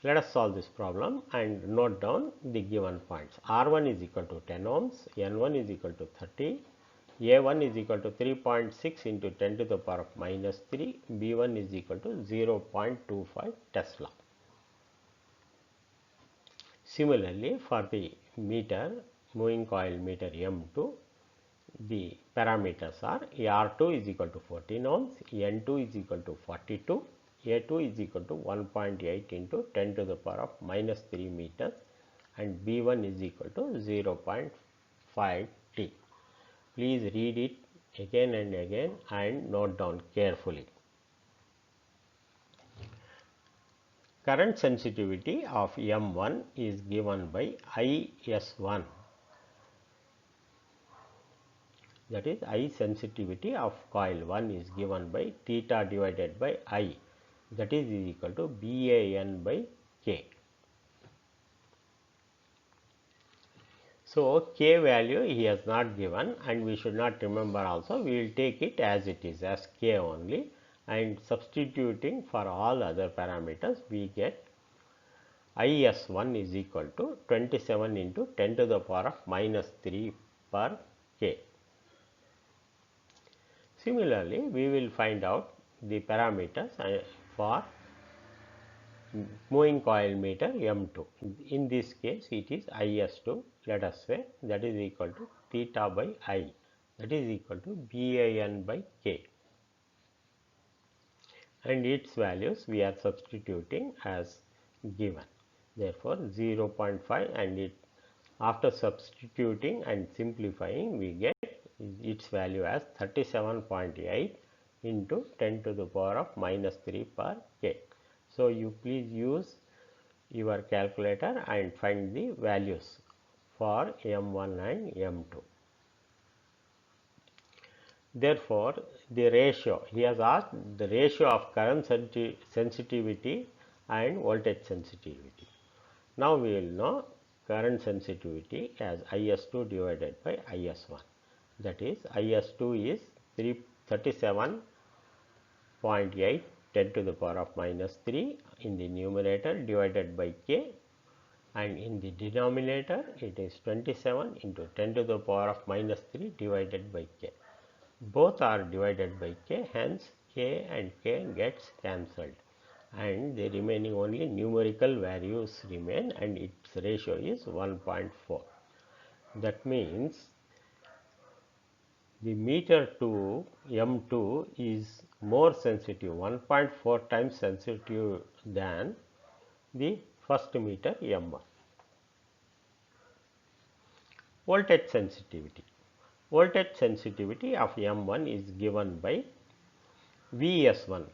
Let us solve this problem and note down the given points. R1 is equal to 10 ohms, N1 is equal to 30, A1 is equal to 3.6 into 10 to the power of minus 3, B1 is equal to 0.25 Tesla. Similarly, for the meter, moving coil meter M2, the parameters are R2 is equal to 14 ohms, N2 is equal to 42, A2 is equal to 1.8 into 10 to the power of minus 3 meters, and B1 is equal to 0.5 T. Please read it again and again and note down carefully. Current sensitivity of M1 is given by IS1, that is I sensitivity of coil 1 is given by theta divided by I, that is equal to BAN by K. So K value he has not given, and we should not remember also, we will take it as it is, as K only, and substituting for all other parameters we get IS1 is equal to 27 into 10 to the power of minus 3 per K. Similarly, we will find out the parameters for moving coil meter M2. In this case, it is IS2, let us say, that is equal to theta by I, that is equal to BAN by K. And its values we are substituting as given. Therefore, 0.5, and it after substituting and simplifying we get its value as 37.8 into 10 to the power of minus 3 per K. So, you please use your calculator and find the values for M1 and M2. Therefore, the ratio, he has asked the ratio of current sensitivity and voltage sensitivity. Now we will know current sensitivity as IS2 divided by IS1. That is, IS2 is 37.8 10 to the power of minus 3 in the numerator divided by K, and in the denominator it is 27 into 10 to the power of minus 3 divided by K. Both are divided by K, hence K and K gets cancelled and the remaining only numerical values remain and its ratio is 1.4. That means the meter 2 M2 is more sensitive, 1.4 times sensitive than the first meter M1. Voltage sensitivity. Voltage sensitivity of M1 is given by Vs1,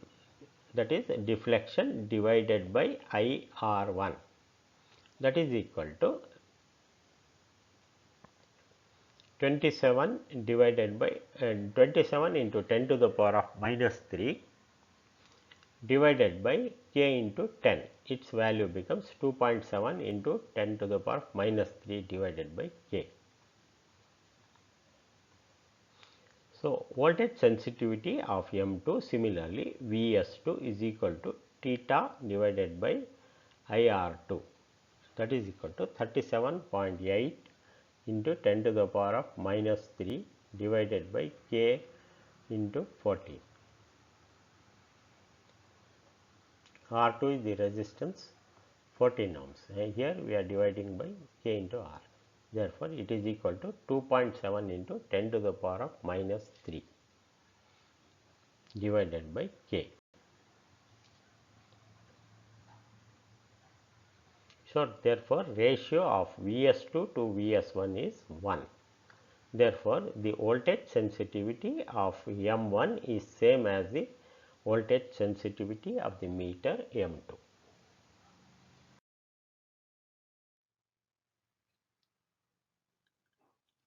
that is deflection divided by IR1, that is equal to 27 divided by 27 into 10 to the power of minus 3 divided by K into 10. Its value becomes 2.7 into 10 to the power of minus 3 divided by K. So, voltage sensitivity of M2, similarly Vs2 is equal to theta divided by IR2, that is equal to 37.8 into 10 to the power of minus 3 divided by K into 14. R2 is the resistance 14 ohms, and here we are dividing by K into R. Therefore, it is equal to 2.7 into 10 to the power of minus 3 divided by K. So, therefore, ratio of Vs2 to Vs1 is 1. Therefore, the voltage sensitivity of M1 is same as the voltage sensitivity of the meter M2.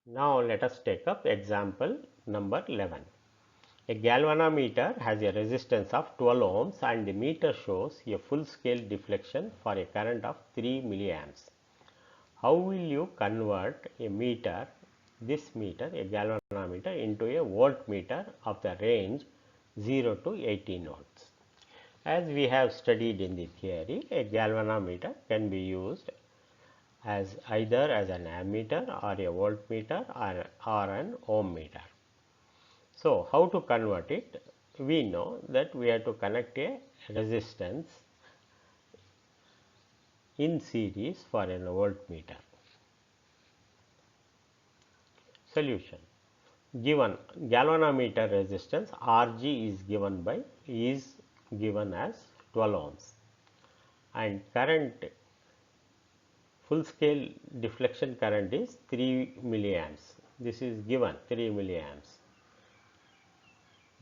Now, let us take up example number 11. A galvanometer has a resistance of 12 ohms and the meter shows a full scale deflection for a current of 3 milliamps. How will you convert a meter, this meter, a galvanometer, into a voltmeter of the range 0 to 18 volts? As we have studied in the theory, a galvanometer can be used as either as an ammeter or a voltmeter or an ohm meter. So, how to convert it? We know that we have to connect a resistance in series for a voltmeter. Solution: given galvanometer resistance Rg is given as 12 ohms and current, full scale deflection current is 3 milliamps. This is given 3 milliamps.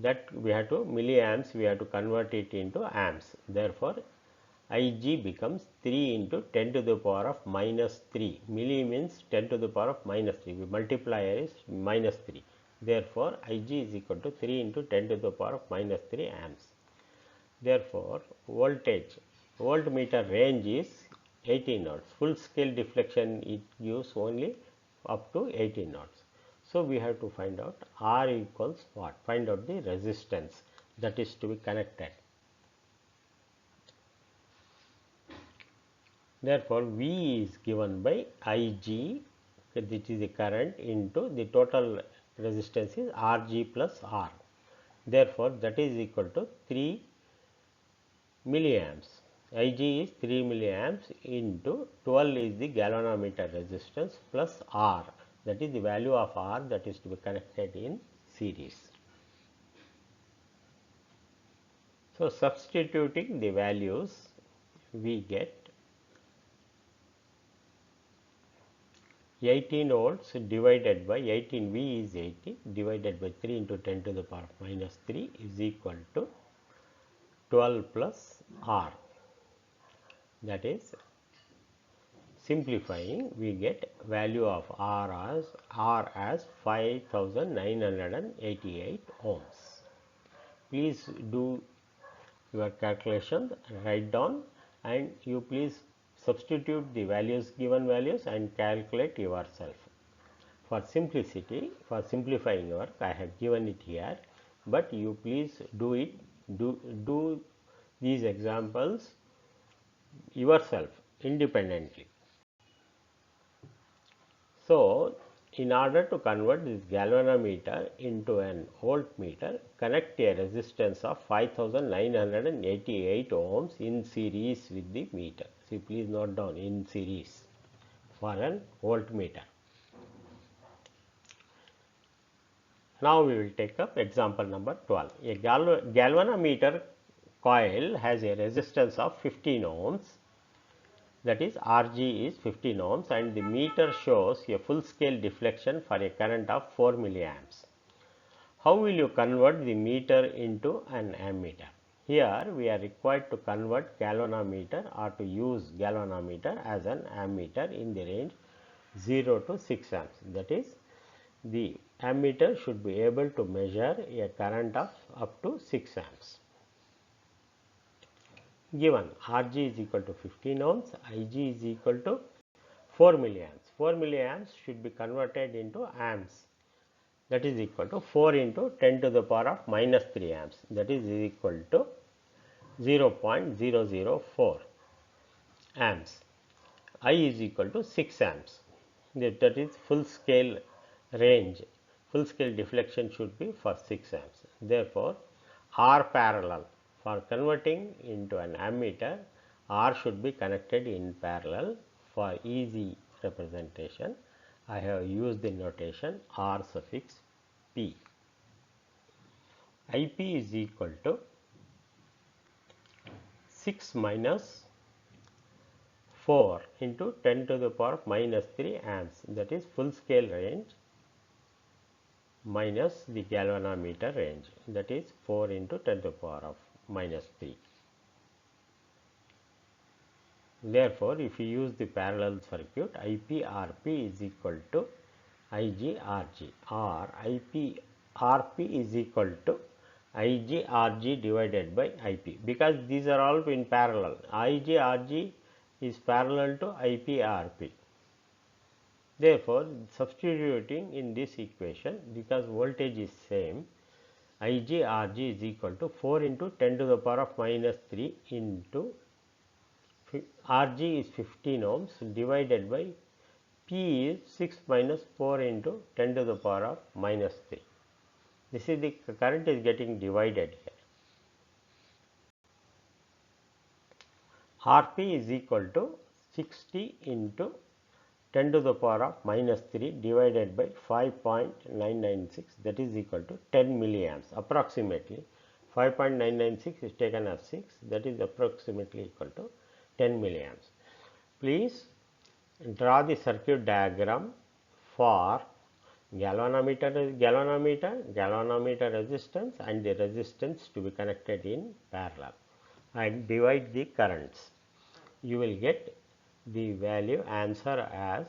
That we have to milliamps, we have to convert it into amps. Therefore, Ig becomes 3 into 10 to the power of minus 3. Milli means 10 to the power of minus 3. The multiplier is minus 3. Therefore, Ig is equal to 3 into 10 to the power of minus 3 amps. Therefore, voltmeter range is 18 volts. Full scale deflection it gives only up to 18 volts. So, we have to find out R equals what? Find out the resistance that is to be connected. Therefore, V is given by Ig, which is the current, into the total resistance is Rg plus R. Therefore, that is equal to 3 milliamps. Ig is 3 milliamps into 12 is the galvanometer resistance plus R, that is the value of R that is to be connected in series. So, substituting the values, we get 18 volts divided by 18, V is 80 divided by 3 into 10 to the power of minus 3 is equal to 12 plus R, that is simplifying, we get value of R as 5988 ohms. Please do your calculations, write down, and you please substitute the given values and calculate yourself. For simplicity, for simplifying work, I have given it here, but you please do these examples yourself independently. So, in order to convert this galvanometer into an voltmeter, connect a resistance of 5988 ohms in series with the meter. See, please note down, in series for an voltmeter. Now we will take up example number 12. A galvanometer coil has a resistance of 15 ohms, that is Rg is 15 ohms, and the meter shows a full scale deflection for a current of 4 milliamps. How will you convert the meter into an ammeter? Here we are required to convert galvanometer or to use galvanometer as an ammeter in the range 0 to 6 amps. That is, the ammeter should be able to measure a current of up to 6 amps. Given Rg is equal to 15 ohms, Ig is equal to 4 milliamps. 4 milliamps should be converted into amps, that is equal to 4 into 10 to the power of minus 3 amps, that is equal to 0.004 amps. I is equal to 6 amps, that is full scale range, full scale deflection should be for 6 amps. Therefore, R parallel, for converting into an ammeter, R should be connected in parallel. For easy representation, I have used the notation R suffix P. IP is equal to 6 minus 4 into 10 to the power of minus 3 amps, that is full scale range minus the galvanometer range, that is 4 into 10 to the power of minus 3. Therefore, if you use the parallel circuit, IP RP is equal to IG RG, or IP RP is equal to IG RG divided by IP, because these are all in parallel. IG RG is parallel to IP RP. Therefore, substituting in this equation, because voltage is same, Ig Rg is equal to 4 into 10 to the power of minus 3 into Rg is 15 ohms divided by P is 6 minus 4 into 10 to the power of minus 3. This is the current is getting divided here. Rp is equal to 60 into 10 to the power of minus 3 divided by 5.996, that is equal to 10 milliamps approximately. 5.996 is taken as 6, that is approximately equal to 10 milliamps. Please draw the circuit diagram for galvanometer resistance and the resistance to be connected in parallel, and divide the currents. You will get the value answer as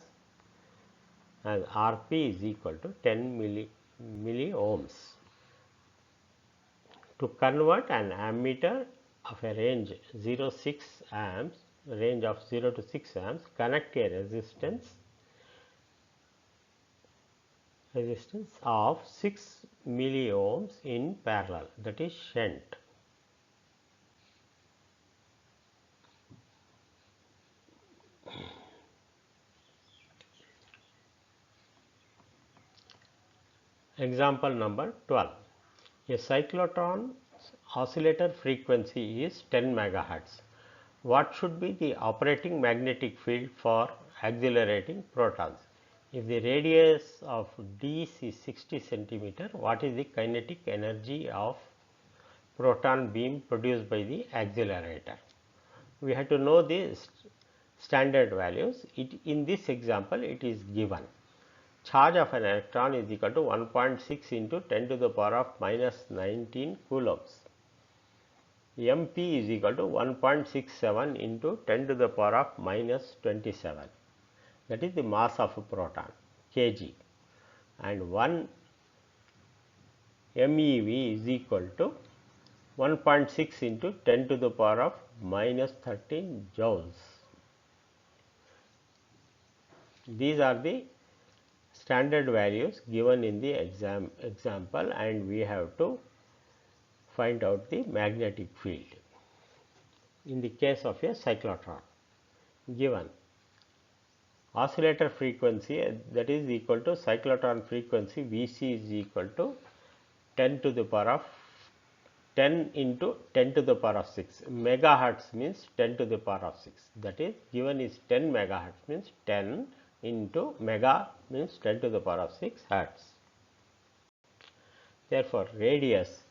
Rp is equal to 10 milli ohms. To convert an ammeter of a range 0 to 6 amps, connect a resistance of 6 milli ohms in parallel, that is shunt. Example number 12. A cyclotron oscillator frequency is 10 megahertz. What should be the operating magnetic field for accelerating protons? If the radius of disc is 60 centimeter, what is the kinetic energy of proton beam produced by the accelerator? We have to know the standard values. In this example, it is given. Charge of an electron is equal to 1.6 into 10 to the power of minus 19 coulombs. MP is equal to 1.67 into 10 to the power of minus 27. that is the mass of a proton, kg, and 1 MeV is equal to 1.6 into 10 to the power of minus 13 joules. These are the standard values given in the example, and we have to find out the magnetic field. In the case of a cyclotron, given oscillator frequency, that is equal to cyclotron frequency Vc is equal to 10 to the power of 10 into 10 to the power of 6. Megahertz means 10 to the power of 6. That is given is 10 megahertz means 10 into mega means 10 to the power of 6 hertz. Therefore, radius,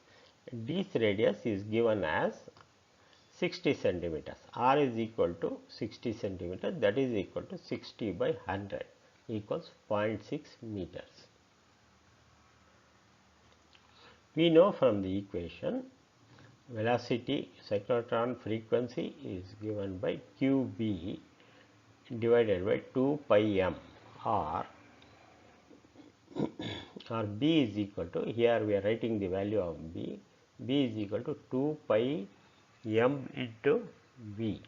this radius is given as 60 centimeters. R is equal to 60 centimeters, that is equal to 60 by 100 equals 0.6 meters. We know from the equation velocity cyclotron frequency is given by QB divided by 2 pi m, or B is equal to, here we are writing the value of B is equal to 2 pi m into V.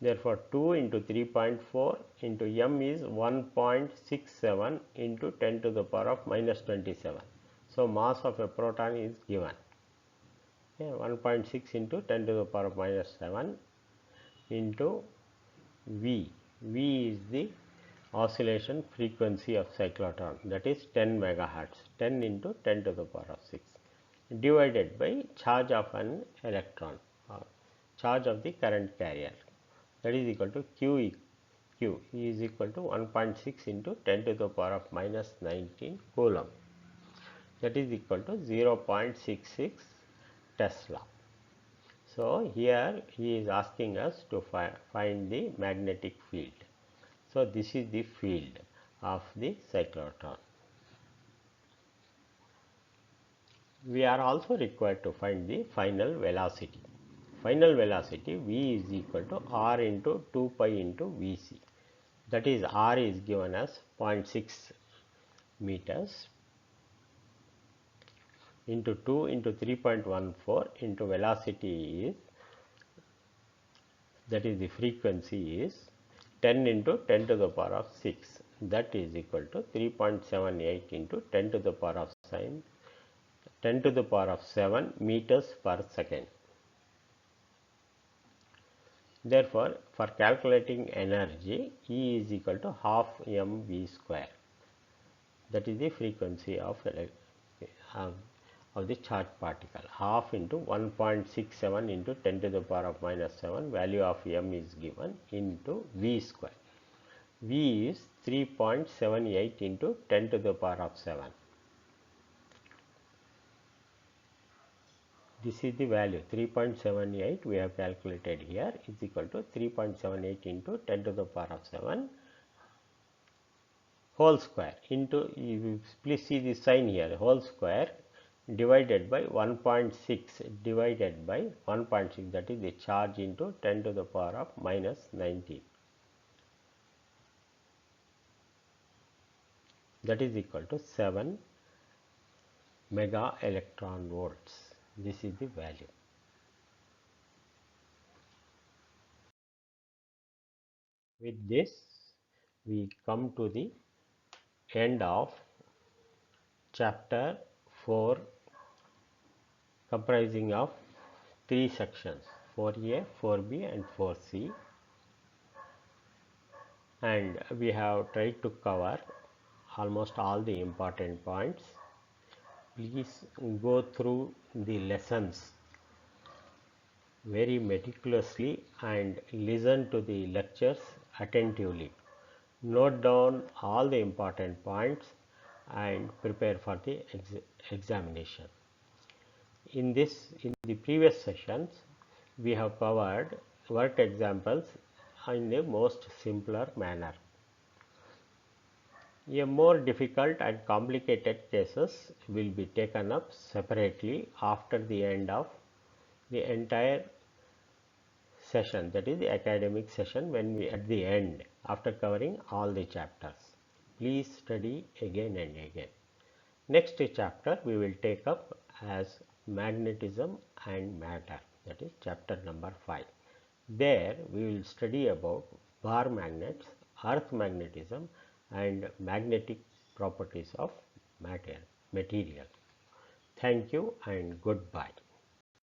Therefore, 2 into 3.4 into m is 1.67 into 10 to the power of minus 27. So, mass of a proton is given 1.6 into 10 to the power of minus 7 into V. V is the oscillation frequency of cyclotron, that is 10 megahertz, 10 into 10 to the power of 6, divided by charge of an electron or charge of the current carrier, that is equal to Q is equal to 1.6 into 10 to the power of minus 19 coulomb, that is equal to 0.66 Tesla. So, here he is asking us to find the magnetic field. So, this is the field of the cyclotron. We are also required to find the final velocity. Final velocity V is equal to R into 2 pi into Vc, that is R is given as 0.6 meters into 2 into 3.14 into velocity is, that is the frequency is 10 into 10 to the power of 6, that is equal to 3.78 into 10 to the power of 7 meters per second. Therefore, for calculating energy, E is equal to half mv square, that is the frequency of the charged particle, half into 1.67 into 10 to the power of minus 7, value of m is given, into V square. V is 3.78 into 10 to the power of 7. This is the value 3.78 we have calculated here is equal to 3.78 into 10 to the power of 7 whole square into, please see the sign here, whole square divided by 1.6 divided by 1.6, that is the charge into 10 to the power of minus 19, that is equal to 7 mega electron volts. This is the value. With this, we come to the end of chapter 4, comprising of 3 sections, 4A, 4B and 4C, and we have tried to cover almost all the important points. Please go through the lessons very meticulously and listen to the lectures attentively. Note down all the important points and prepare for the examination. In the previous sessions, we have covered work examples in the most simpler manner. A more difficult and complicated cases will be taken up separately after the end of the entire session, that is the academic session, when we at the end after covering all the chapters. Please study again and again. Next chapter we will take up as magnetism and matter, that is chapter number 5. There we will study about bar magnets, earth magnetism and magnetic properties of material. Thank you and goodbye.